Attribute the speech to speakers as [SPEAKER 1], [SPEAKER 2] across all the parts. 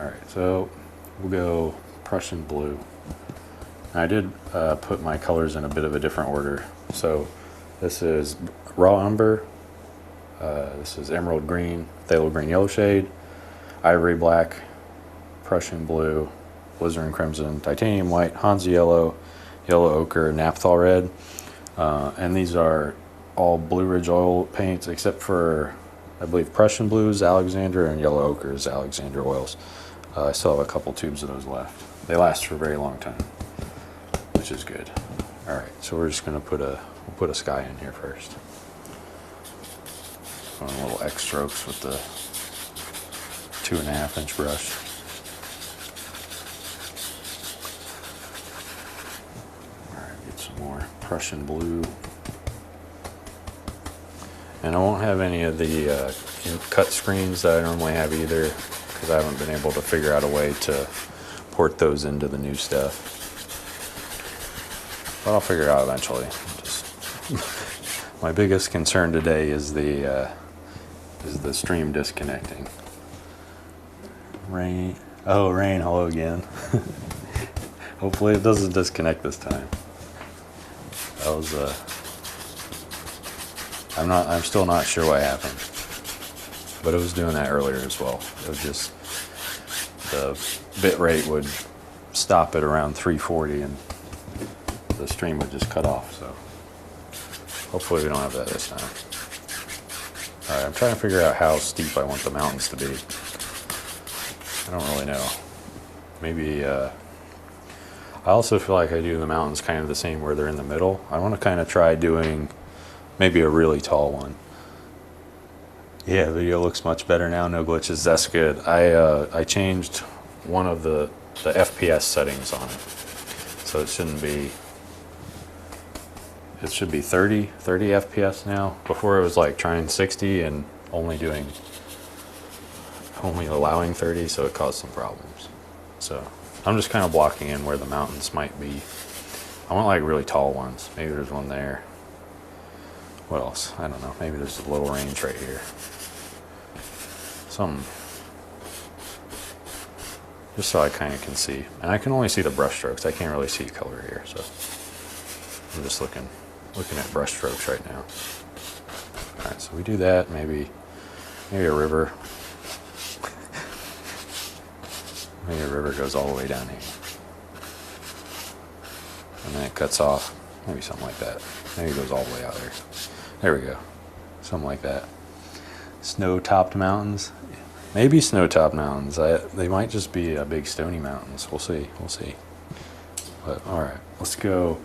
[SPEAKER 1] Alright, so we'll go Prussian blue. I did put my colors in a bit of a different order. So this is raw umber, this is emerald green, phthalo green yellow shade, ivory black, Prussian blue, alizarin crimson, titanium white, Hansa yellow, yellow ochre, naphthol red. And these are all Blue Ridge oil paints except for, I believe, Prussian blues, Alexander, and yellow ochre is Alexander oils. I still have a couple tubes of those left. They last for a very long time, which is good. All right, so we're just gonna we'll put a sky in here first. Going little X strokes with the 2.5 inch brush. All right, get some more Prussian blue. And I won't have any of the cut screens that I normally have either, because I haven't been able to figure out a way to port those into the new stuff. But I'll figure it out eventually. My biggest concern today is the stream disconnecting. Rain. Oh, rain. Hello again. Hopefully it doesn't disconnect this time. That was I'm still not sure what happened, but it was doing that earlier as well. It was just the bit rate would stop at around 340 and the stream would just cut off. So hopefully we don't have that this time. All right, I'm trying to figure out how steep I want the mountains to be. I don't really know. Maybe I also feel like I do the mountains kind of the same where they're in the middle. I want to kind of try doing maybe a really tall one. Yeah, video looks much better now. No glitches. That's good. I changed one of the FPS settings on it, so it shouldn't be. It should be 30 FPS now. Before it was like trying 60 and only allowing 30, so it caused some problems. So I'm just kind of blocking in where the mountains might be. I want like really tall ones. Maybe there's one there. What else? I don't know. Maybe there's a little range right here. Something. Just so I kind of can see. And I can only see the brush strokes. I can't really see color here, so I'm just looking at brush strokes right now. All right, so we do that. Maybe a river. Maybe a river goes all the way down here, and then it cuts off. Maybe something like that. Maybe it goes all the way out there. There we go. Something like that. Snow-topped mountains. Maybe snow-topped mountains. They might just be big stony mountains. We'll see. We'll see. But all right, let's go.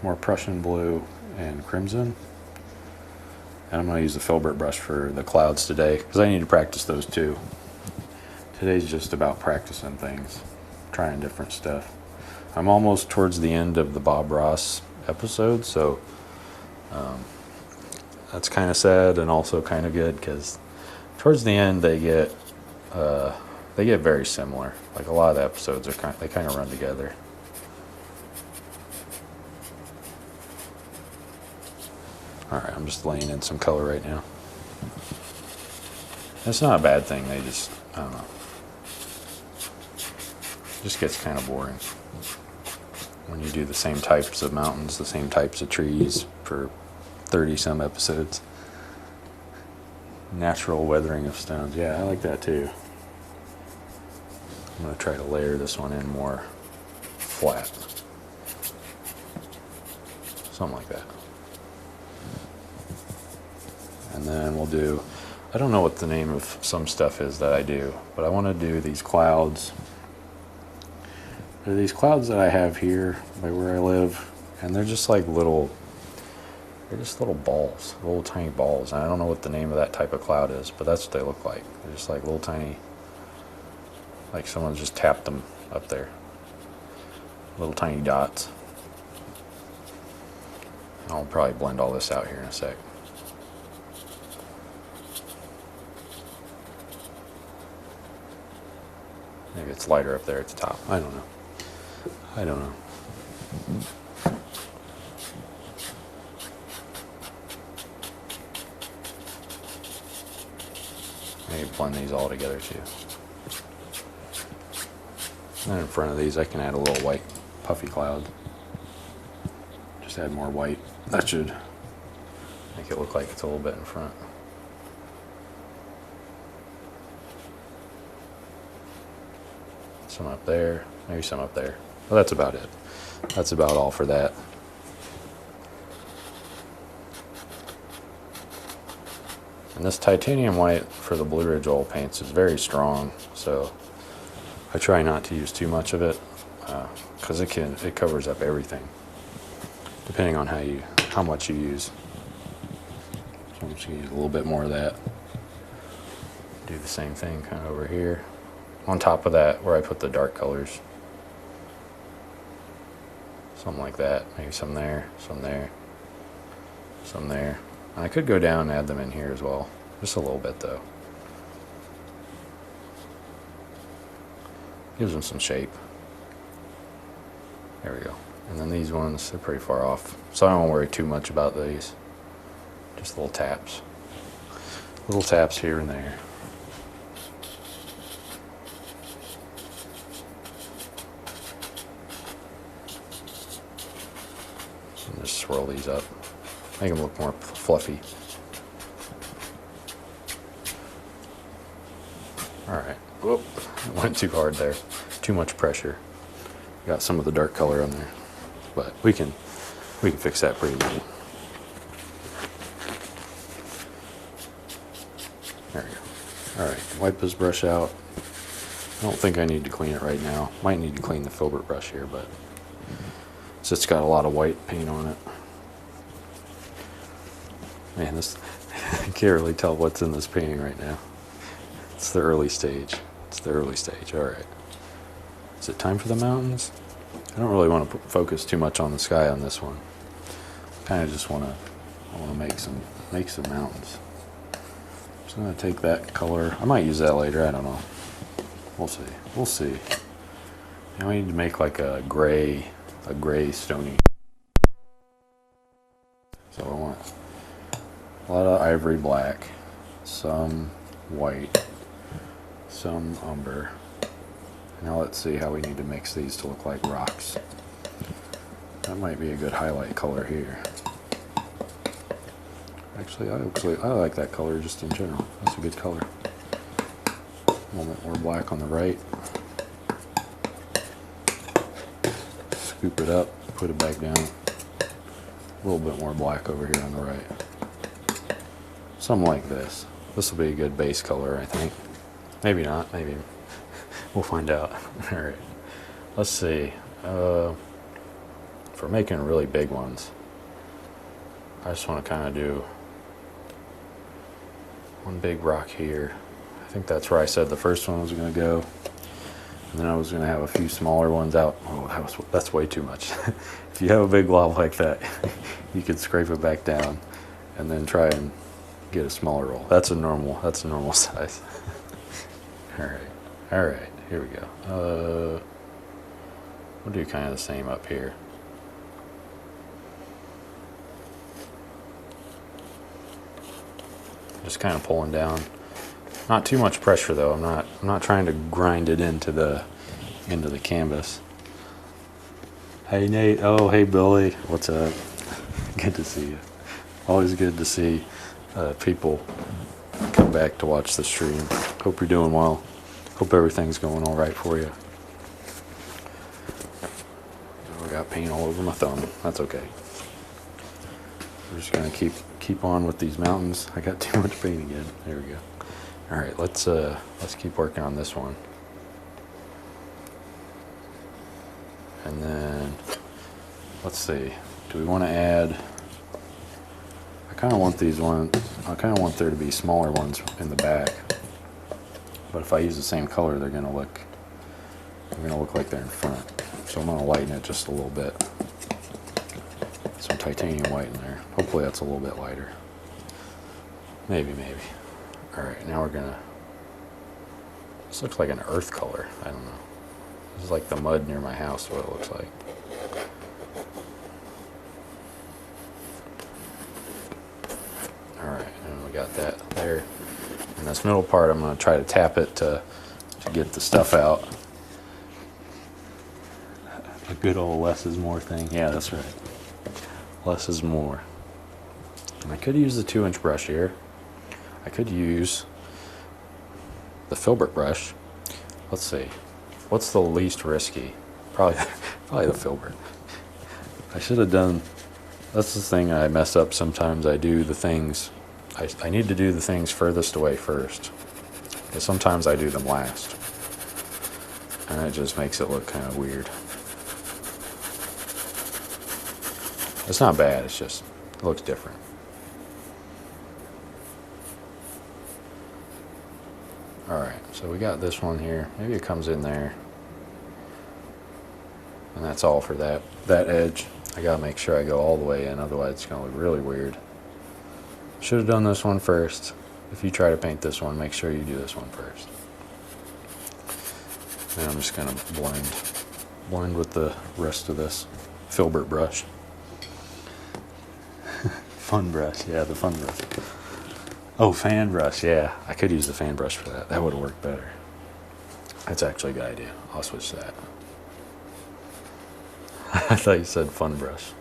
[SPEAKER 1] More Prussian blue and crimson. And I'm going to use the filbert brush for the clouds today because I need to practice those too. Today's just about practicing things, trying different stuff. I'm almost towards the end of the Bob Ross episode, so that's kind of sad and also kind of good because towards the end they get very similar. Like a lot of the episodes they kind of run together. All right, I'm just laying in some color right now. It's not a bad thing. I don't know. It just gets kind of boring when you do the same types of mountains, the same types of trees for 30 some episodes. Natural weathering of stones. Yeah, I like that too. I'm going to try to layer this one in more flat. Something like that. And then we'll do, I don't know what the name of some stuff is that I do, but I want to do these clouds. There are these clouds that I have here by where I live, and they're just like little balls, little tiny balls. And I don't know what the name of that type of cloud is, but that's what they look like. They're just like little tiny, like someone just tapped them up there. Little tiny dots. I'll probably blend all this out here in a sec. Maybe it's lighter up there at the top. I don't know. Maybe just blend these all together too. And then in front of these I can add a little white puffy cloud. Just add more white. That should make it look like it's a little bit in front. Some up there, maybe some up there. Well, that's about it. That's about all for that. And this titanium white for the Blue Ridge oil paints is very strong, so I try not to use too much of it because it covers up everything, depending on how much you use. So I'm just gonna use a little bit more of that. Do the same thing kind of over here, on top of that where I put the dark colors. Something like that. Maybe some there, some there, some there. I could go down and add them in here as well. Just a little bit though. Gives them some shape. There we go. And then these ones, they're pretty far off. So I don't worry too much about these. Just little taps. Little taps here and there. And just swirl these up. Make them look more fluffy. Alright. Whoop. It went too hard there. Too much pressure. Got some of the dark color on there. But we can fix that pretty easy. There we go. Alright, wipe this brush out. I don't think I need to clean it right now. Might need to clean the filbert brush here, but it's got a lot of white paint on it. Man, this I can't really tell what's in this painting right now. It's the early stage. It's the early stage. All right. Is it time for the mountains? I don't really want to focus too much on the sky on this one. Kind of just want to make some mountains. Just gonna take that color. I might use that later. I don't know. We'll see. We'll see. Now we need to make like a gray stony. So I want a lot of ivory black, some white, some umber. Now let's see how we need to mix these to look like rocks. That might be a good highlight color here. Actually, I like that color just in general. That's a good color. A little bit more black on the right. Scoop it up, put it back down. A little bit more black over here on the right. Something like this. This will be a good base color, I think. Maybe not, maybe. We'll find out. Alright. Let's see. If we're making really big ones, I just want to kind of do one big rock here. I think that's where I said the first one was going to go. And then I was going to have a few smaller ones out. Oh, that's way too much. If you have a big blob like that, you could scrape it back down and then try and get a smaller roll. That's a normal size. All right, here we go. We'll do kind of the same up here. Just kind of pulling down. Not too much pressure though. I'm not trying to grind it into the canvas. Hey Nate. Oh, hey Billy. What's up? Good to see you. Always good to see people come back to watch the stream. Hope you're doing well. Hope everything's going all right for you. I got paint all over my thumb. That's okay. We're just gonna keep on with these mountains. I got too much paint again. There we go. All right, let's keep working on this one. And then let's see. Do we want to add? I kind of want these ones. I kind of want there to be smaller ones in the back. But if I use the same color, they're gonna look like they're in front. So I'm gonna lighten it just a little bit. Some titanium white in there. Hopefully that's a little bit lighter. Maybe. All right, now we're gonna. This looks like an earth color. I don't know. This is like the mud near my house. What it looks like. All right, and we got that there. And And this middle part, I'm going to try to tap it to get the stuff out. A good old less is more thing. Yeah, that's right. Less is more. And I could use the 2-inch brush here. I could use the filbert brush. Let's see. What's the least risky? Probably the filbert. I should have done. That's the thing I mess up sometimes. I do the things. I need to do the things furthest away first. Because sometimes I do them last. And it just makes it look kind of weird. It's not bad, it's just, it looks different. Alright, so we got this one here. Maybe it comes in there. And that's all for that edge. I gotta make sure I go all the way in, otherwise it's gonna look really weird. Should have done this one first. If you try to paint this one, make sure you do this one first. And I'm just gonna blend with the rest of this filbert brush. Fun brush, yeah, the fun brush. Oh, fan brush, yeah. I could use the fan brush for that. That would have worked better. That's actually a good idea. I'll switch that. I thought you said fun brush.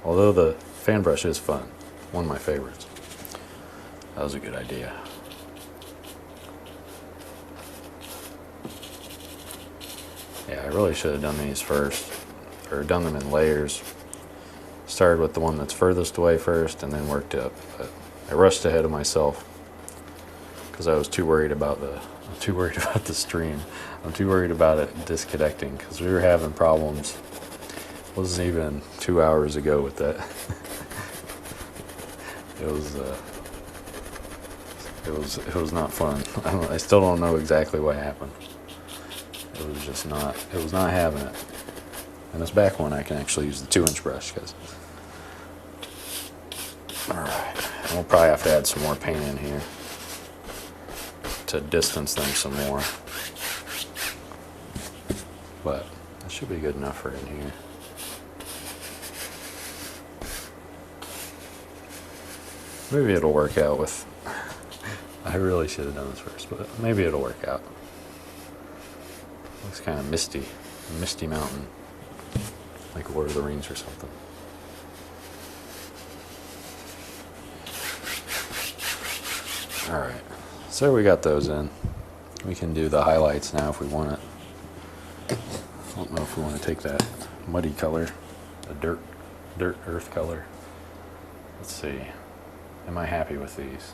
[SPEAKER 1] Although the fan brush is fun. One of my favorites. That was a good idea. Yeah, I really should have done these first. Or done them in layers. Started with the one that's furthest away first and then worked up. But I rushed ahead of myself because I was too worried about the stream. I'm too worried about it disconnecting because we were having problems. It wasn't even 2 hours ago with that. It was not fun. I still don't know exactly what happened. It was just not. It was not having it. And this back one I can actually use the 2-inch brush because. Alright, we'll probably have to add some more paint in here to distance them some more. But that should be good enough for in here. Maybe it'll work out with. I really should have done this first, but maybe it'll work out. Looks kind of misty. A misty mountain. Like Lord of the Rings or something. Alright, so we got those in. We can do the highlights now if we want it. I don't know if we want to take that muddy color, the dirt earth color. Let's see. Am I happy with these?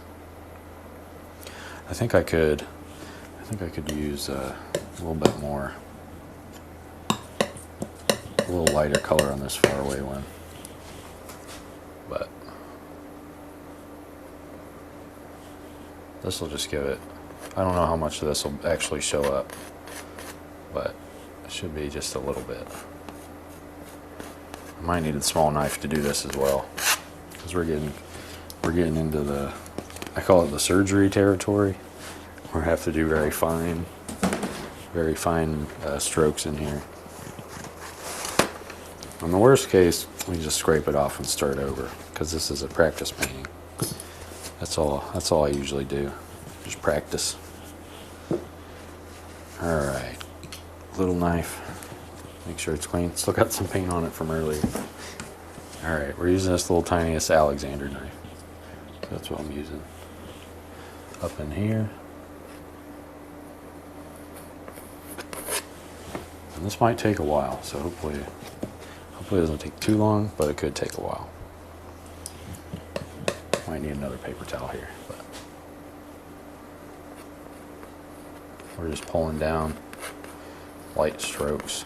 [SPEAKER 1] I think I could use a little bit more, a little lighter color on this far away one. But this will just give it, I don't know how much of this will actually show up, but it should be just a little bit. I might need a small knife to do this as well, because we're getting into the, I call it the surgery territory. We have to do very fine strokes in here. In the worst case, we just scrape it off and start over, because this is a practice painting. That's all I usually do. Just practice. Alright. Little knife. Make sure it's clean. Still got some paint on it from earlier. Alright, we're using this little tiniest Alexander knife. That's what I'm using. Up in here. And this might take a while, so hopefully it doesn't take too long, but it could take a while. Might need another paper towel here, but we're just pulling down light strokes.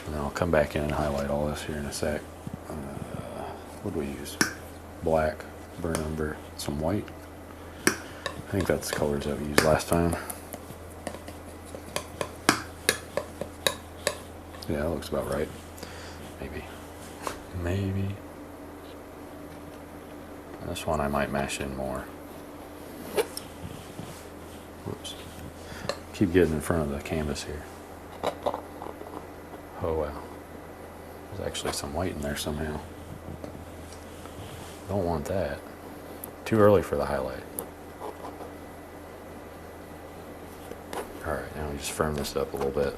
[SPEAKER 1] And then I'll come back in and highlight all this here in a sec. What do we use? Black, burnt umber, some white. I think that's the colors that we used last time. Yeah, that looks about right. Maybe. This one I might mash in more. Whoops. Keep getting in front of the canvas here. Oh wow. There's actually some white in there somehow. Don't want that. Too early for the highlight. Alright, now we just firm this up a little bit.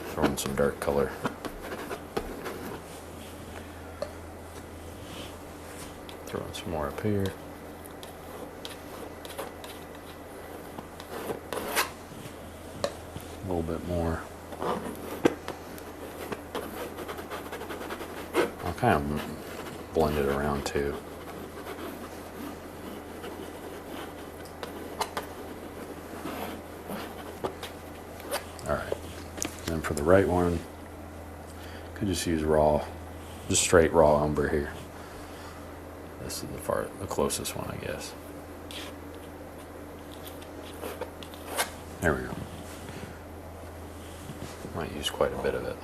[SPEAKER 1] Throw in some dark color. Throw in some more up here. A little bit more. I'll kind of blend it around too. Alright, then for the right one, could just use raw, just straight raw umber here. This is the closest one, I guess. There we go. Might use quite a bit of it.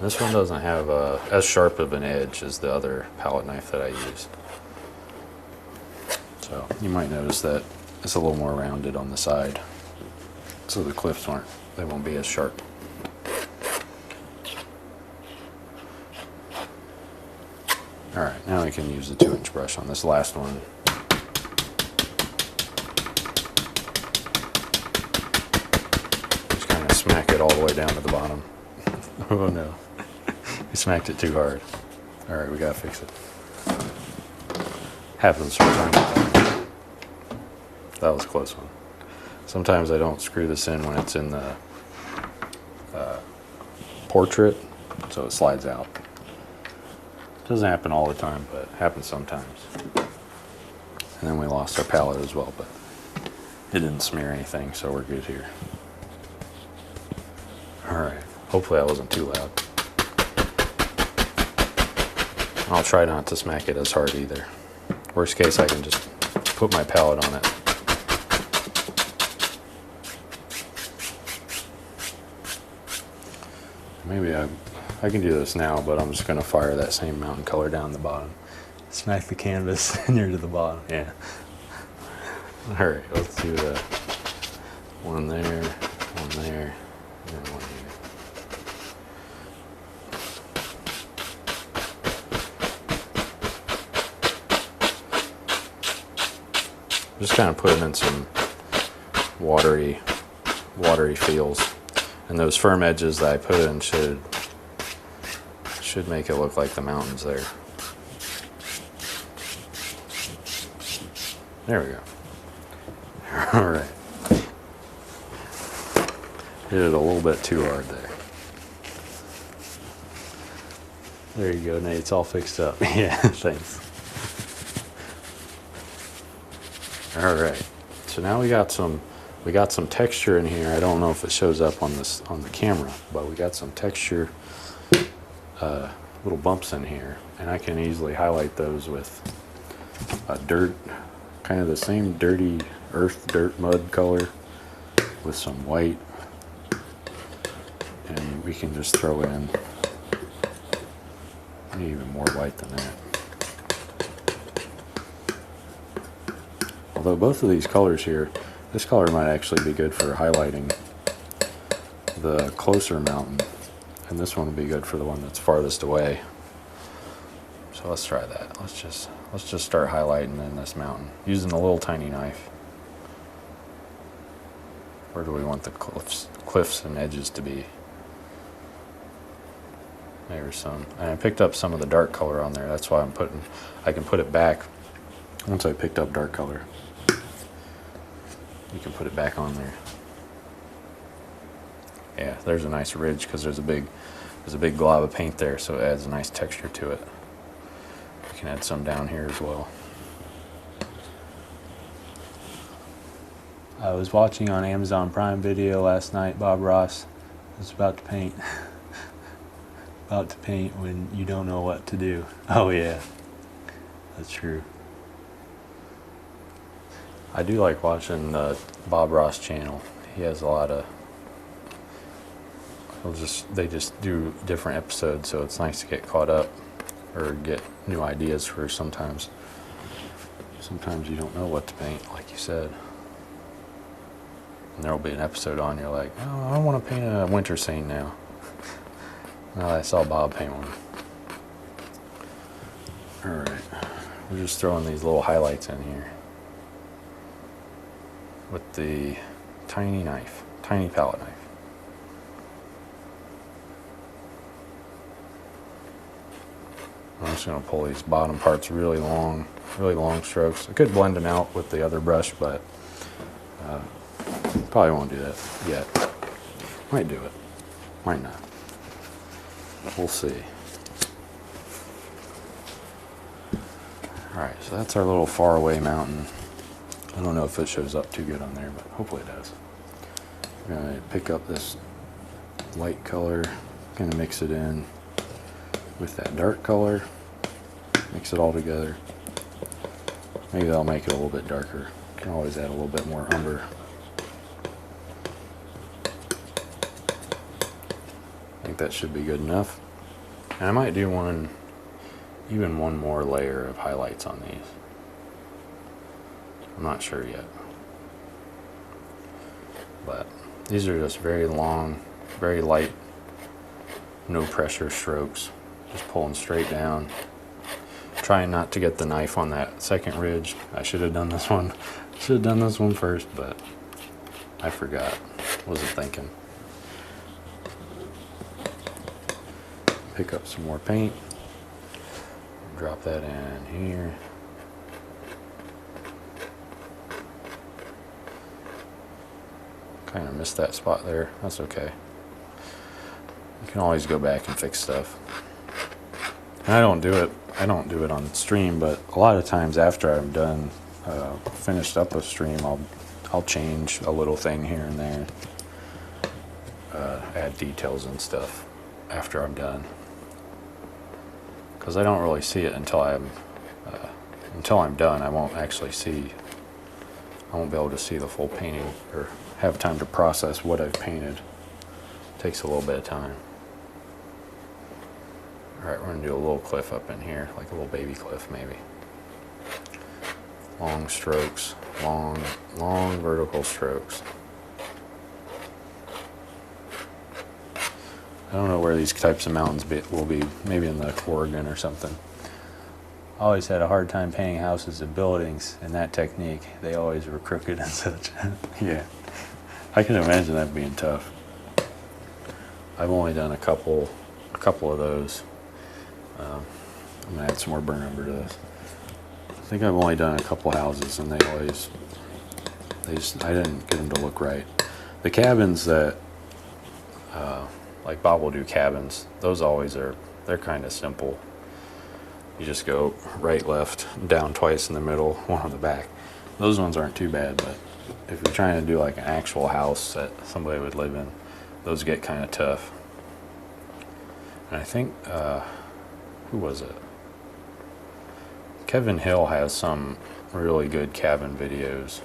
[SPEAKER 1] This one doesn't have as sharp of an edge as the other palette knife that I use. So you might notice that it's a little more rounded on the side. So the clips they won't be as sharp. Alright, now I can use the 2-inch brush on this last one. Just kind of smack it all the way down to the bottom. Oh no. I smacked it too hard. Alright, we gotta fix it. Happens from time to time. That was a close one. Sometimes I don't screw this in when it's in the portrait, so it slides out. Doesn't happen all the time, but it happens sometimes. And then we lost our palette as well, but it didn't smear anything, so we're good here. Alright, hopefully I wasn't too loud. I'll try not to smack it as hard either. Worst case, I can just put my palette on it. Maybe I can do this now, but I'm just going to fire that same mountain color down the bottom. Smack the canvas near to the bottom. Yeah. Alright, let's do the one there, and then one here. Just kind of put them in some watery feels. And those firm edges that I put in should make it look like the mountains there. There we go. Alright. Hit it a little bit too hard there. There you go, Nate. It's all fixed up. Yeah, thanks. Alright. So now we got some texture in here. I don't know if it shows up on the camera, but we got some texture, little bumps in here, and I can easily highlight those with a dirt, kind of the same dirty earth, dirt, mud color with some white, and we can just throw in even more white than that. Although both of these colors here, this color might actually be good for highlighting the closer mountain, and this one would be good for the one that's farthest away. So let's try that. Let's just start highlighting in this mountain using a little tiny knife. Where do we want the cliffs and edges to be? There's some, and I picked up some of the dark color on there. That's why I can put it back once I picked up dark color. You can put it back on there. Yeah, there's a nice ridge because there's a big glob of paint there, so it adds a nice texture to it. We can add some down here as well. I was watching on Amazon Prime Video last night. Bob Ross was about to paint. About to paint when you don't know what to do. Oh yeah, that's true. I do like watching the Bob Ross channel. He has a lot of, they just do different episodes, so it's nice to get caught up or get new ideas for sometimes you don't know what to paint, like you said. And there'll be an episode on, you're like, oh, I want to paint a winter scene now. Well, I saw Bob paint one. Alright, we're just throwing these little highlights in here with the tiny knife, tiny palette knife. I'm just going to pull these bottom parts really long strokes. I could blend them out with the other brush, but probably won't do that yet. Might do it, might not. We'll see. Alright, so that's our little faraway mountain. I don't know if it shows up too good on there, but hopefully it does. We're going to pick up this light color, going to mix it in with that dark color, mix it all together. Maybe that'll make it a little bit darker. Can always add a little bit more umber. I think that should be good enough. And I might do even one more layer of highlights on these. I'm not sure yet. But these are just very long, very light, no pressure strokes. Just pulling straight down. Trying not to get the knife on that second ridge. I should have done this one. Should have done this one first, but I forgot. Wasn't thinking. Pick up some more paint. Drop that in here. Kind of missed that spot there. That's okay. You can always go back and fix stuff. And I don't do it on stream, but a lot of times after I'm done, finished up a stream, I'll change a little thing here and there, add details and stuff after I'm done. Because I don't really see it until I'm done. I won't be able to see the full painting or have time to process what I've painted. It takes a little bit of time. Alright, we're going to do a little cliff up in here, like a little baby cliff maybe. Long strokes, long vertical strokes. I don't know where these types of mountains will be, maybe in the Oregon or something. I always had a hard time painting houses and buildings in that technique. They always were crooked and such. Yeah, I can imagine that being tough. I've only done a couple of those. I'm gonna add some more burn umber to this. I think I've only done a couple houses, and I didn't get them to look right. The cabins that, like Bob will do cabins, those always they're kind of simple. You just go right, left, down twice in the middle, one on the back. Those ones aren't too bad, but if you're trying to do like an actual house that somebody would live in, those get kind of tough. And I think, who was it? Kevin Hill has some really good cabin videos.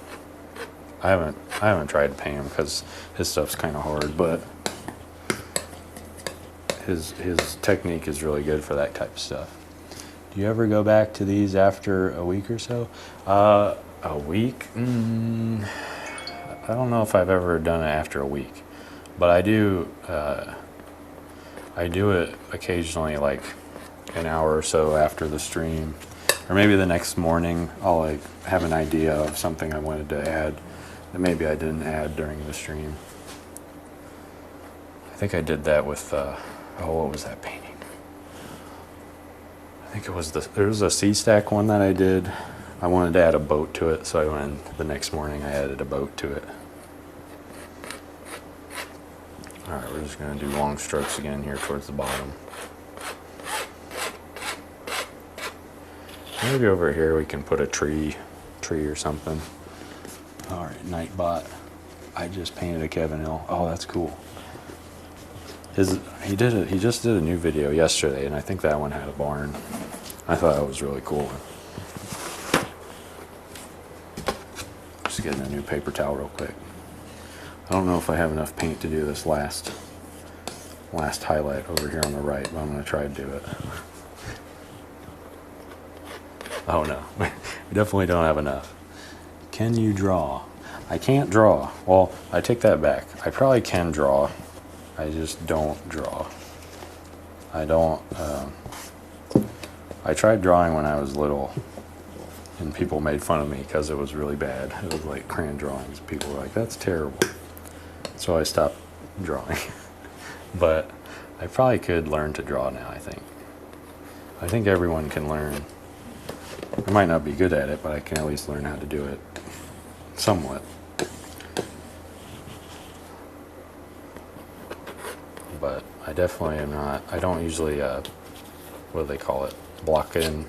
[SPEAKER 1] I haven't tried to paint him because his stuff's kind of hard, but his technique is really good for that type of stuff. Do you ever go back to these after a week or so? A week? I don't know if I've ever done it after a week, but I do it occasionally, like an hour or so after the stream, or maybe the next morning. I'll like have an idea of something I wanted to add that maybe I didn't add during the stream. I think I did that with what was that painting? I think it was there was a C-stack one that I did. I wanted to add a boat to it, so I went the next morning. I added a boat to it. All right, we're just going to do long strokes again here towards the bottom. Maybe over here we can put a tree or something. All right, Nightbot. I just painted a Kevin Hill. Oh, that's cool. He just did a new video yesterday, and I think that one had a barn. I thought that was really cool. Just getting a new paper towel real quick. I don't know if I have enough paint to do this last highlight over here on the right, but I'm going to try to do it. Oh no, we definitely don't have enough. Can you draw? I can't draw. Well, I take that back. I probably can draw. I just don't draw. I don't, I tried drawing when I was little, and people made fun of me because it was really bad. It was like crayon drawings. People were like, that's terrible. So I stopped drawing. But I probably could learn to draw now, I think. I think everyone can learn. I might not be good at it, but I can at least learn how to do it somewhat. But I definitely am not, I don't usually, what do they call it, block in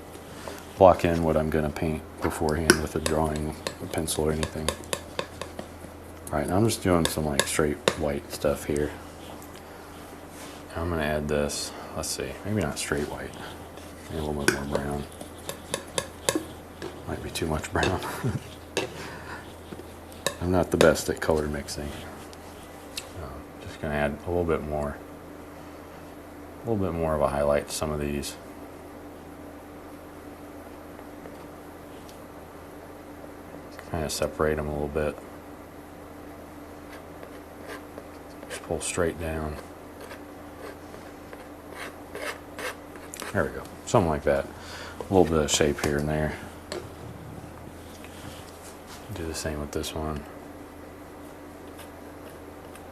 [SPEAKER 1] what I'm going to paint beforehand with a drawing, a pencil or anything. Alright, now I'm just doing some like straight white stuff here. I'm going to add this, let's see, maybe not straight white, maybe a little bit more brown. Might be too much brown. I'm not the best at color mixing. Just going to add a little bit more of a highlight to some of these. Kind of separate them a little bit. Just pull straight down. There we go. Something like that. A little bit of shape here and there. Do the same with this one.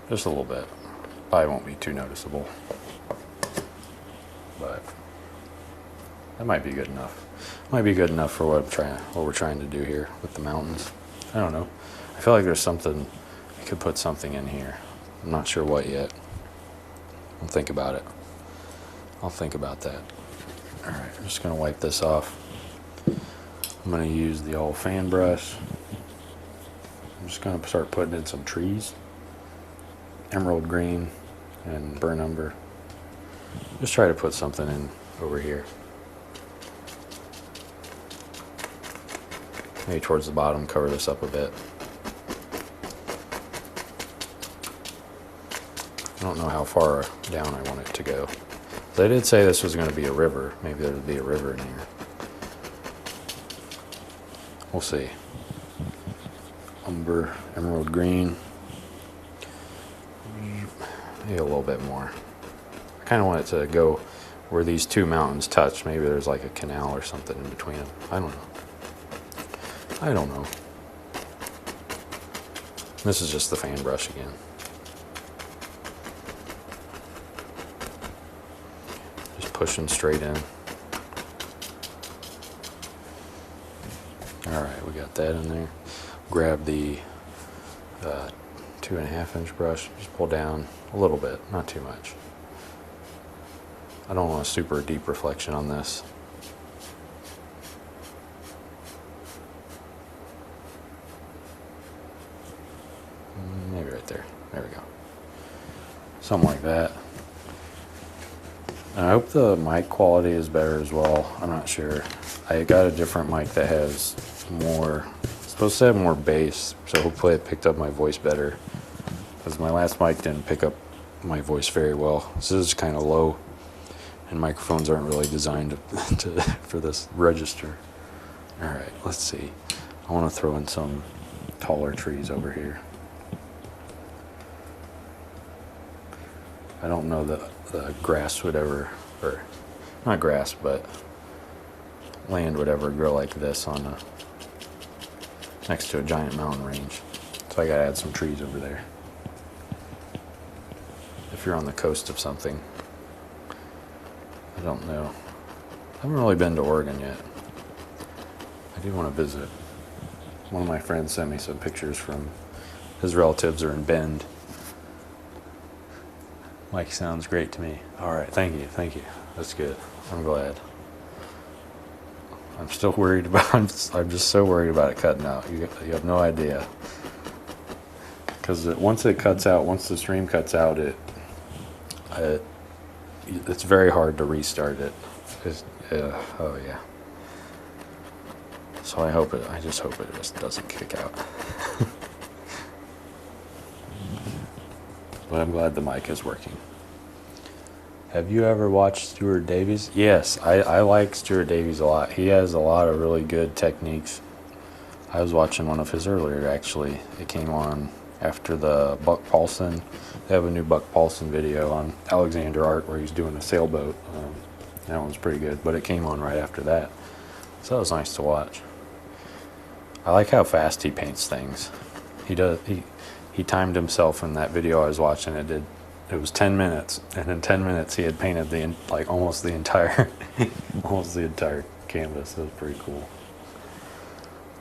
[SPEAKER 1] Just a little bit. Probably won't be too noticeable. But that might be good enough. Might be good enough for what we're trying to do here with the mountains. I don't know. I feel like there's something, I could put something in here. I'm not sure what yet. I'll think about it. I'll think about that. Alright, I'm just going to wipe this off. I'm going to use the old fan brush. I'm just going to start putting in some trees. Emerald green and burnt umber. Just try to put something in over here. Maybe towards the bottom, cover this up a bit. I don't know how far down I want it to go. They did say this was going to be a river. Maybe there would be a river in here. We'll see. Umber, emerald green. Maybe a little bit more. I kind of want it to go where these two mountains touch. Maybe there's like a canal or something in between them. I don't know. I don't know. This is just the fan brush again. Just pushing straight in. Alright, we got that in there. Grab the 2.5 inch brush. Just pull down a little bit, not too much. I don't want a super deep reflection on this. Maybe right there. There we go. Something like that. And I hope the mic quality is better as well. I'm not sure. I got a different mic that has more, it's supposed to have more bass, so hopefully it picked up my voice better. Because my last mic didn't pick up my voice very well. This is kind of low, and microphones aren't really designed for this register. Alright, let's see. I want to throw in some taller trees over here. I don't know that the grass would ever, or not grass, but land would ever grow like this on next to a giant mountain range. So I gotta add some trees over there. If you're on the coast of something. I don't know. I haven't really been to Oregon yet. I do want to visit. One of my friends sent me some pictures from his relatives are in Bend. Mike sounds great to me. Alright, thank you. That's good. I'm glad. I'm still worried about, I'm just so worried about it cutting out. You have no idea. Because once it cuts out, once the stream cuts out, it's very hard to restart it. Oh yeah. So I just hope it just doesn't kick out. But I'm glad the mic is working. Have you ever watched Stuart Davies? Yes, I like Stuart Davies a lot. He has a lot of really good techniques. I was watching one of his earlier, actually. It came on after the Buck Paulson. They have a new Buck Paulson video on Alexander Art where he's doing a sailboat. That one's pretty good, but it came on right after that. So that was nice to watch. I like how fast he paints things. He timed himself in that video I was watching. It was 10 minutes, and in 10 minutes he had painted almost the entire almost the entire canvas. It was pretty cool.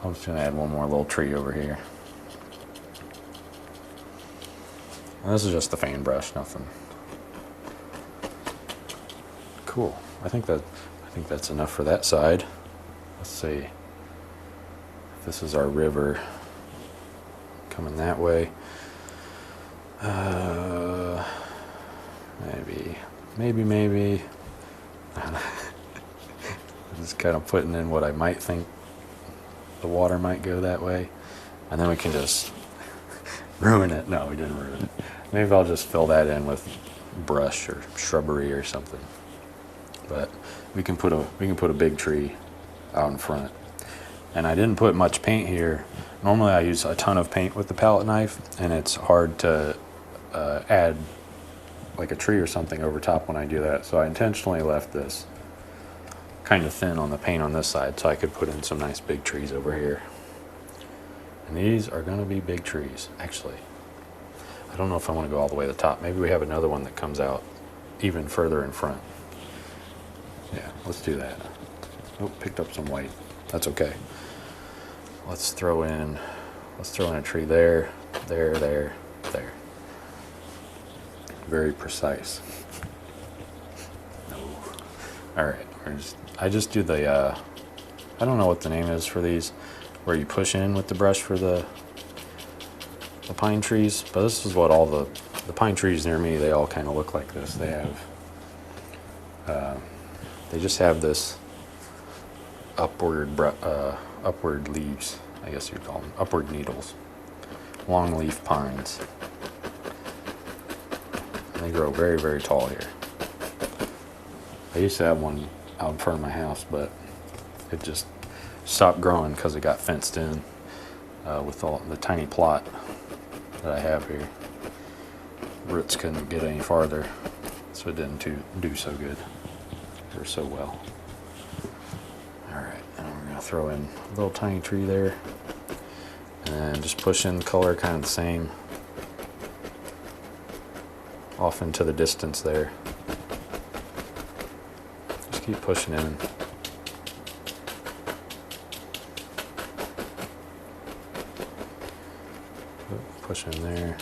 [SPEAKER 1] I'm just gonna add one more little tree over here. And this is just the fan brush, nothing. Cool. I think that's enough for that side. Let's see. This is our river coming that way. Maybe. I'm just kind of putting in what I might think the water might go that way, and then we can just ruin it. No, we didn't ruin it. Maybe I'll just fill that in with brush or shrubbery or something. But we can put a big tree out in front. And I didn't put much paint here. Normally I use a ton of paint with the palette knife, and it's hard to add like a tree or something over top when I do that. So I intentionally left this kind of thin on the paint on this side so I could put in some nice big trees over here. And these are going to be big trees. Actually, I don't know if I want to go all the way to the top. Maybe we have another one that comes out even further in front. Yeah, let's do that. Oh, picked up some white. That's okay. Let's throw in a tree there. Very precise. No. All right. I just do the, I don't know what the name is for these, where you push in with the brush for the pine trees, but this is what all the pine trees near me, they all kind of look like this. They have, they just have this upward leaves, I guess you'd call them, upward needles, long leaf pines. And they grow very, very tall here. I used to have one out in front of my house, but it just stopped growing because it got fenced in with all the tiny plot that I have here. Roots couldn't get any farther, so it didn't do so good or so well. All right, and we're gonna throw in a little tiny tree there, and just push in the color kind of the same off into the distance there. Just keep pushing in. Push in there.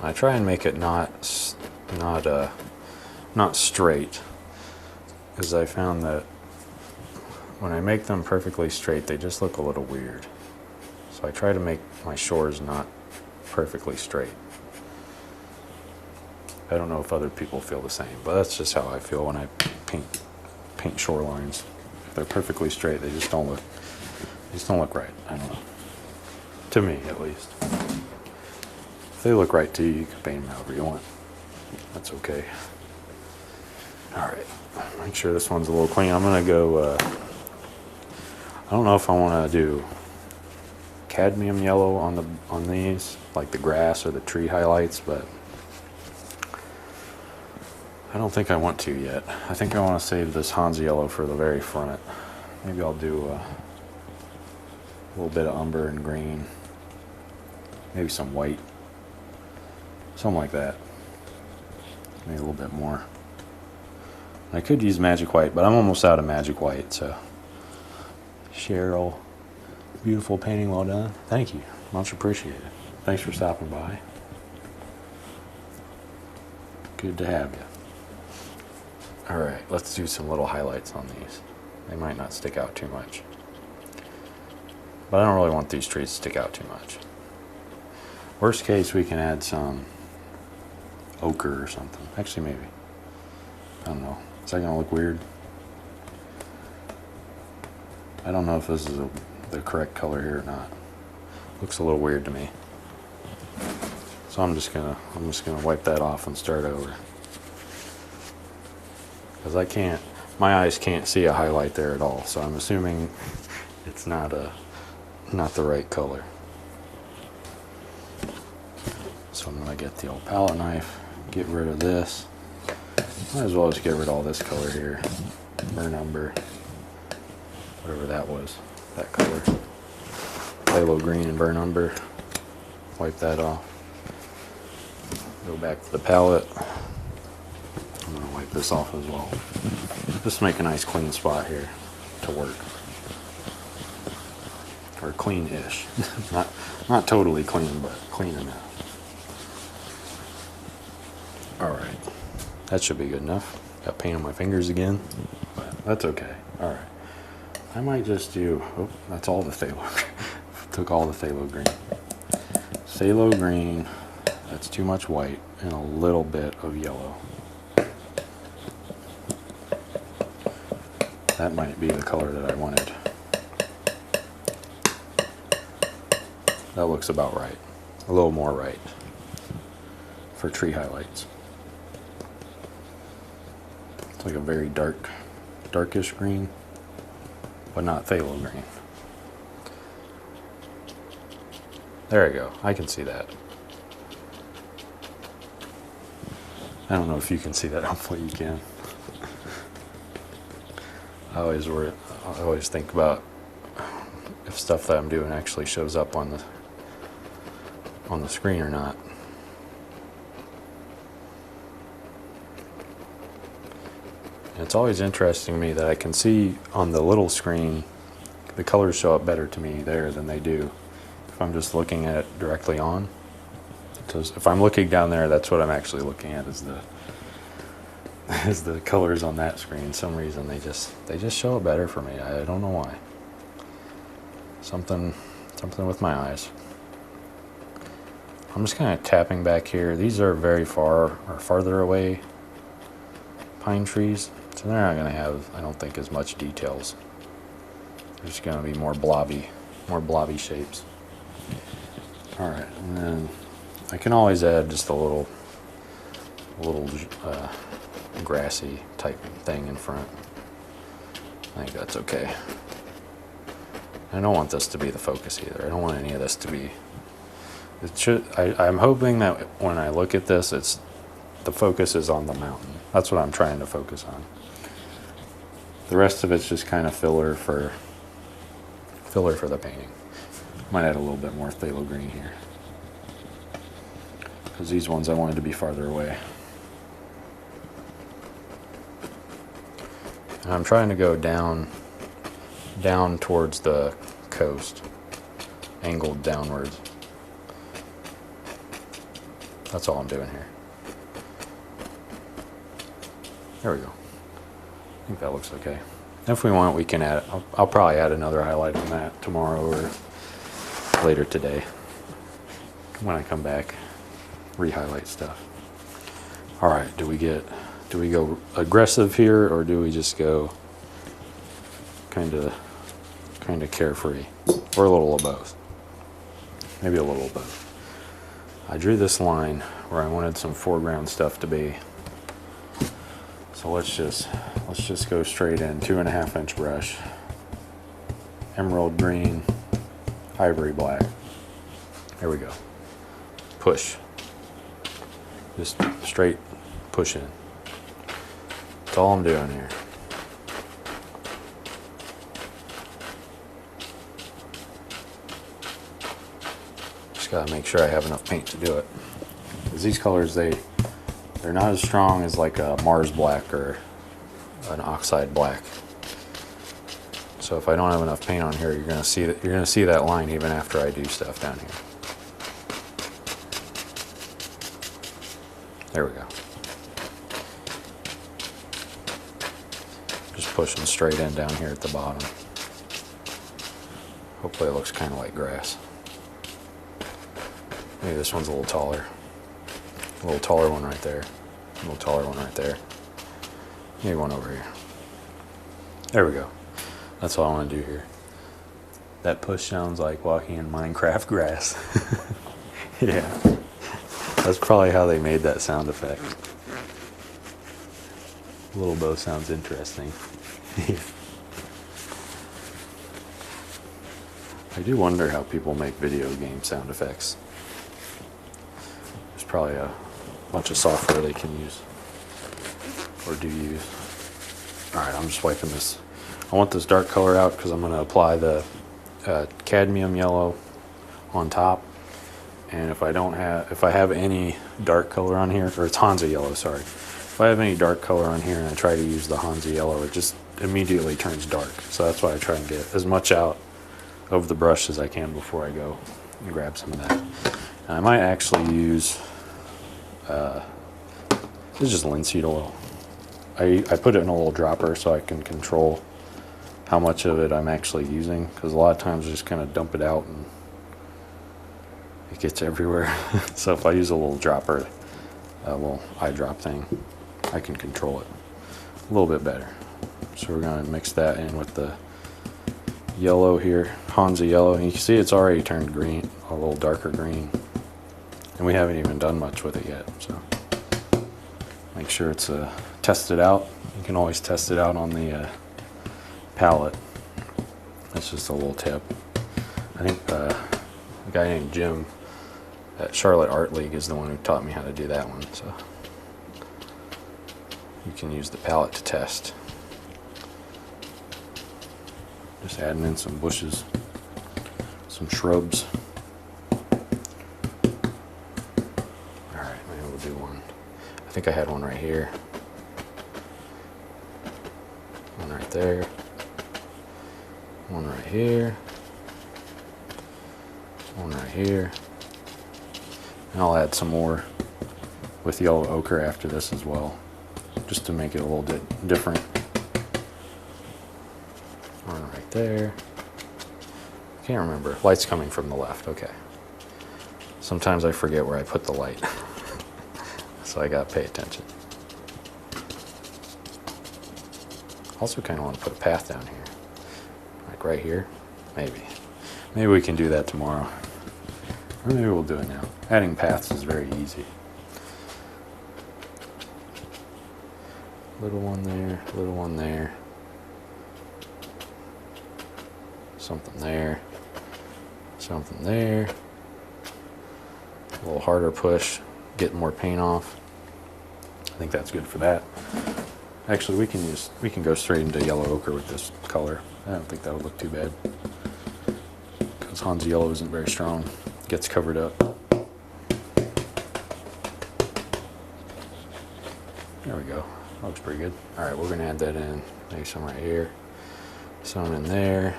[SPEAKER 1] I try and make it not straight, because I found that when I make them perfectly straight, they just look a little weird. So I try to make my shores not perfectly straight. I don't know if other people feel the same, but that's just how I feel when I paint shorelines. If they're perfectly straight, they just don't look right. I don't know. To me, at least. If they look right to you, you can paint them however you want. That's okay. All right, make sure this one's a little clean. I'm gonna go, I don't know if I wanna do cadmium yellow on these, like the grass or the tree highlights, but I don't think I want to yet. I think I wanna save this Hans yellow for the very front. Maybe I'll do a little bit of umber and green. Maybe some white. Something like that. Maybe a little bit more. I could use magic white, but I'm almost out of magic white, so. Cheryl, beautiful painting, well done. Thank you, much appreciated. Thanks for stopping by. Good to have you. All right, let's do some little highlights on these. They might not stick out too much, but I don't really want these trees to stick out too much. Worst case, we can add some ochre or something. Actually, maybe. I don't know. Is that gonna look weird? I don't know if this is the correct color here or not. Looks a little weird to me. So I'm just gonna wipe that off and start over. Because my eyes can't see a highlight there at all. So I'm assuming it's not the right color. So I'm going to get the old palette knife, get rid of this. Might as well just get rid of all this color here. Burn umber, whatever that was, that color. Phthalo green and burn umber. Wipe that off. Go back to the palette. I'm going to wipe this off as well. Just make a nice clean spot here to work. Or clean-ish. not totally clean, but clean enough. Alright. That should be good enough. Got paint on my fingers again. But that's okay. Alright. I might just do... Oh, that's all the phthalo. Took all the phthalo green. Phthalo green. That's too much white. And a little bit of yellow. That might be the color that I wanted. That looks about right. A little more right for tree highlights. It's like a very darkish green, but not phthalo green. There we go. I can see that. I don't know if you can see that. Hopefully you can. I always think about if stuff that I'm doing actually shows up on the screen or not. And it's always interesting to me that I can see on the little screen the colors show up better to me there than they do if I'm just looking at it directly on. Because if I'm looking down there, that's what I'm actually looking at is the colors on that screen. For some reason they just show up better for me. I don't know why. Something with my eyes. I'm just kind of tapping back here. These are very far or farther away pine trees, so they're not going to have, I don't think, as much details. They're just going to be more blobby shapes. All right, and then I can always add just a little grassy type thing in front. I think that's okay. I don't want this to be the focus either. I don't want any of this to be. I'm hoping that when I look at this, the focus is on the mountain. That's what I'm trying to focus on. The rest of it's just kind of filler for the painting. Might add a little bit more phthalo green here, because these ones I wanted to be farther away. And I'm trying to go down towards the coast, angled downwards. That's all I'm doing here. There we go. I think that looks okay. If we want, we can add, I'll probably add another highlight on that tomorrow or later today when I come back, re-highlight stuff. All right, do we go aggressive here, or do we just go kind of carefree, or a little of both? Maybe a little of both. I drew this line where I wanted some foreground stuff to be. So let's just go straight in, 2.5 inch brush, emerald green, ivory black. There we go. Push. Just straight push in. That's all I'm doing here. Just gotta make sure I have enough paint to do it. Because these colors, they're not as strong as like a Mars black or an oxide black. So if I don't have enough paint on here, you're gonna see that line even after I do stuff down here. There we go. Just pushing straight in down here at the bottom. Hopefully it looks kind of like grass. Maybe this one's a little taller. A little taller one right there. A little taller one right there. Maybe one over here. There we go. That's all I want to do here. That push sounds like walking in Minecraft grass. Yeah. That's probably how they made that sound effect. A little bow sounds interesting. I do wonder how people make video game sound effects. probably a bunch of software they can use or do use. Alright, I'm just wiping this. I want this dark color out because I'm going to apply the cadmium yellow on top. And if I have any dark color on here, or it's Hansa yellow, sorry. If I have any dark color on here and I try to use the Hansa yellow, it just immediately turns dark. So that's why I try and get as much out of the brush as I can before I go and grab some of that. And I might actually use, this is just linseed oil. I put it in a little dropper so I can control how much of it I'm actually using, because a lot of times I just kind of dump it out and it gets everywhere. So if I use a little dropper, a little eye drop thing, I can control it a little bit better. So we're going to mix that in with the yellow here, Hansa yellow, and you can see it's already turned green, a little darker green, and we haven't even done much with it yet. So make sure it's tested out. You can always test it out on the palette. That's just a little tip. I think a guy named Jim at Charlotte Art League is the one who taught me how to do that one. So you can use the palette to test. Just adding in some bushes, some shrubs. Alright, maybe we'll do one. I think I had one right here. One right there. One right here. One right here. And I'll add some more with yellow ochre after this as well, just to make it a little bit different. One right there. I can't remember. Light's coming from the left. Okay. Sometimes I forget where I put the light. So I gotta pay attention. Also kind of want to put a path down here. Like right here. Maybe. Maybe we can do that tomorrow. Or maybe we'll do it now. Adding paths is very easy. Little one there, little one there. Something there. Something there. A little harder push, getting more paint off. I think that's good for that. Actually, we can go straight into yellow ochre with this color. I don't think that would look too bad, because Hansa yellow isn't very strong. It gets covered up. There we go. Looks pretty good. All right, we're gonna add that in. Maybe some right here, some in there,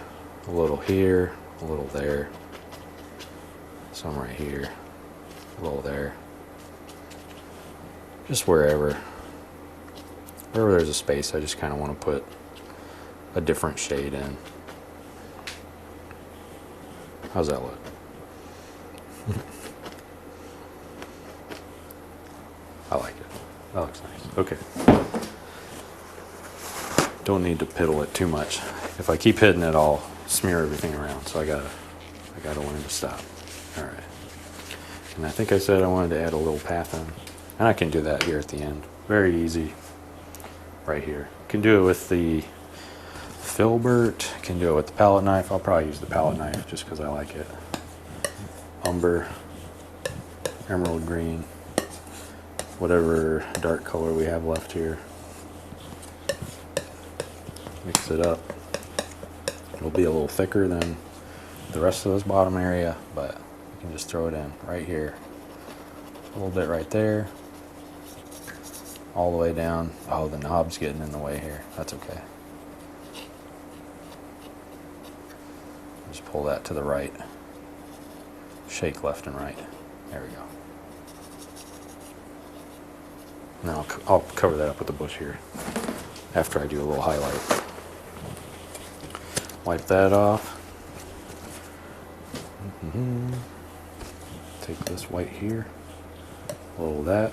[SPEAKER 1] a little here, a little there, some right here, a little there. Just wherever there's a space, I just kind of want to put a different shade in. How's that look? I like it. That looks nice. Okay. Don't need to piddle it too much. If I keep hitting it, I'll smear everything around. So I gotta learn to stop. All right. And I think I said I wanted to add a little path in, and I can do that here at the end. Very easy. Right here. Can do it with the filbert. Can do it with the palette knife. I'll probably use the palette knife just because I like it. Umber, emerald green, whatever dark color we have left here. Mix it up. It'll be a little thicker than the rest of this bottom area, but you can just throw it in right here. A little bit right there. All the way down. Oh, the knob's getting in the way here. That's okay. Just pull that to the right. Shake left and right. There we go. Now I'll cover that up with the bush here after I do a little highlight. Wipe that off. Take this white here. A little of that.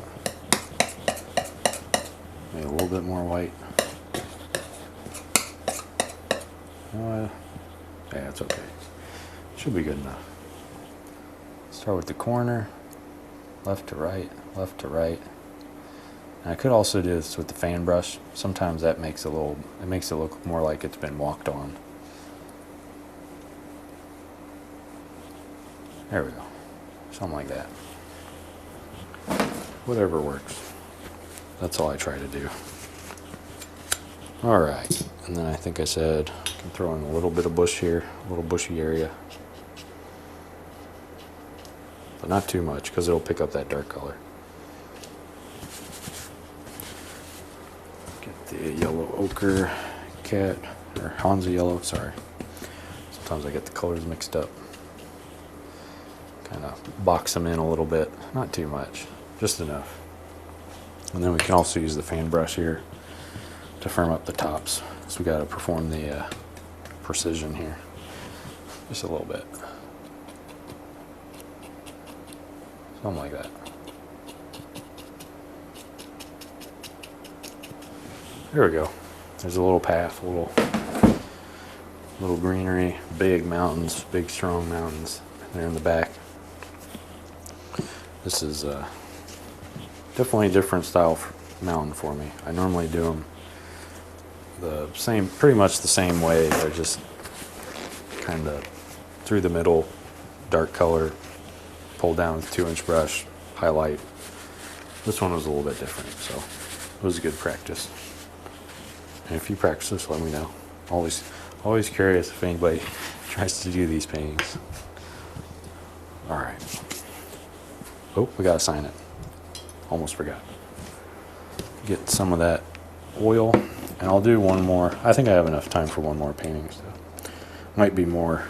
[SPEAKER 1] Maybe a little bit more white. Yeah, it's okay. Should be good enough. Start with the corner, left to right, left to right. And I could also do this with the fan brush. Sometimes that makes it look more like it's been walked on. There we go. Something like that. whatever works. That's all I try to do. All right, and then I think I said I can throw in a little bit of bush here, a little bushy area. But not too much because it'll pick up that dark color. Get the yellow ochre cat, or Hansa yellow, sorry. Sometimes I get the colors mixed up. Kind of box them in a little bit, not too much, just enough. And then we can also use the fan brush here to firm up the tops. So we got to perform the precision here, just a little bit. Something like that. There we go. There's a little path, a little greenery, big mountains, big strong mountains there in the back. This is definitely a different style mountain for me. I normally do them the same, pretty much the same way. They're just kind of through the middle, dark color, pull down with 2-inch brush, highlight. This one was a little bit different, so it was a good practice. And if you practice this, let me know. Always curious if anybody tries to do these paintings. All right. Oh, we gotta sign it. Almost forgot. Get some of that oil, and I'll do one more. I think I have enough time for one more painting, so might be more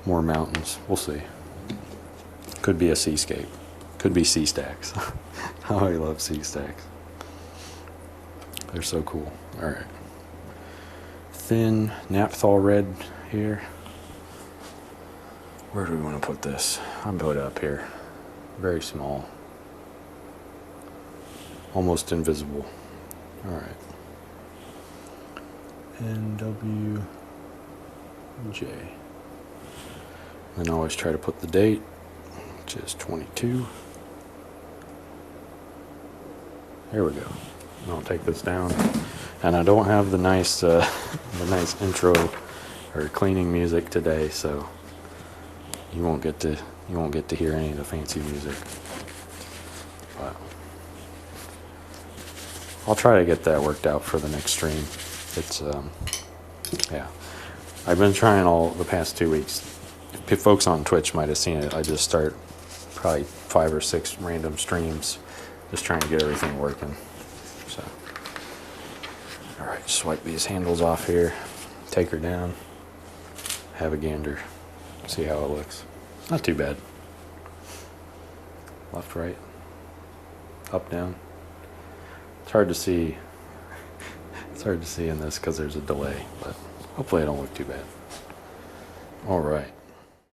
[SPEAKER 1] mountains. We'll see. Could be a seascape. Could be sea stacks. Oh, I love sea stacks. They're so cool. All right. Thin naphthol red here. Where do we want to put this? I'm put it up here. Very small. Almost invisible. All right. NWJ. And I always try to put the date, which is 22. Here we go. And I'll take this down. And I don't have the nice intro or cleaning music today, so you won't get to hear any of the fancy music. But I'll try to get that worked out for the next stream. It's yeah. I've been trying all the past 2 weeks. Folks on Twitch might have seen it. I just start probably 5 or 6 random streams, just trying to get everything working. So, all right, swipe these handles off here, take her down, have a gander, see how it looks. Not too bad. Left, right, up, down. It's hard to see. It's hard to see in this because there's a delay, but hopefully it don't look too bad. All right.